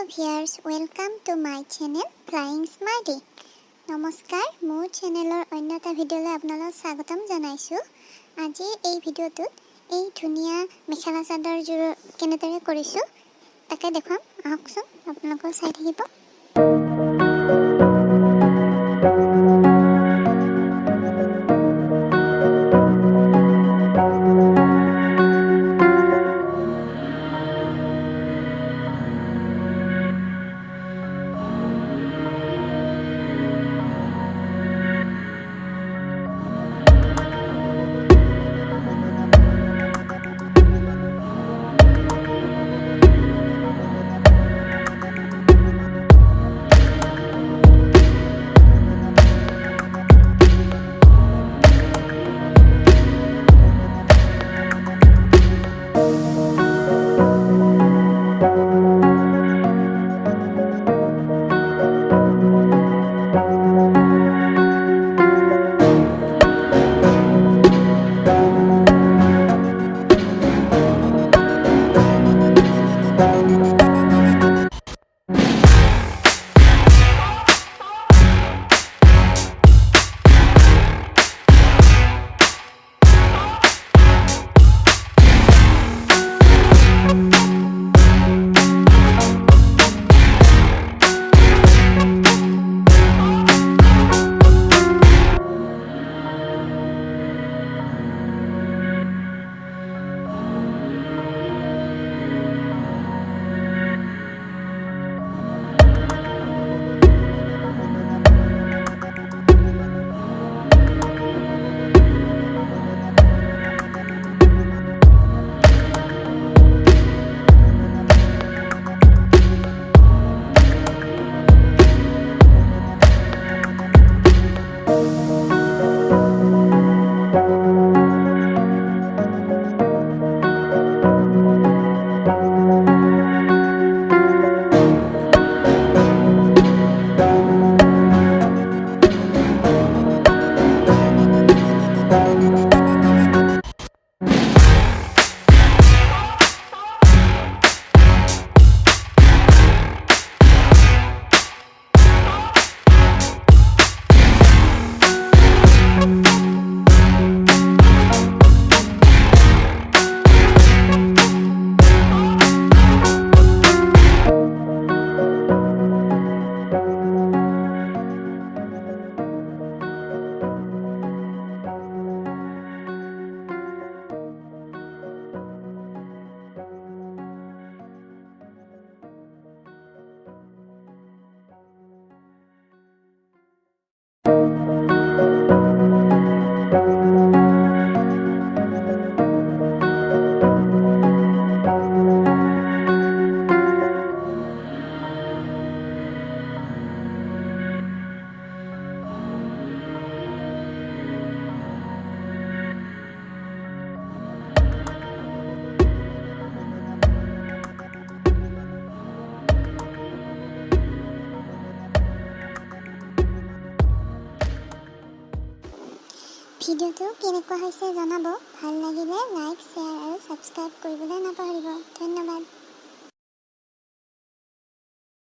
Hello viewers, welcome to my channel Flying Smily. নমস্কাৰ মোৰ চেনেলৰ অন্য এটা ভিডিঅ'লৈ আপোনালোকক স্বাগতম জনাইছো। আজি এই ভিডিঅ'টোত এই ধুনীয়া মেখেলা চাদৰযোৰ কেনেদৰে কৰিছো তাকে দেখুৱাম। আহকচোন আপোনালোকক চাই থাকিব। ভিডিঅ'টো কেনেকুৱা হৈছে জনাব। ভাল লাগিলে লাইক, শ্বেয়াৰ আৰু সাবস্ক্ৰাইব কৰিবলৈ নাপাহৰিব। ধন্যবাদ।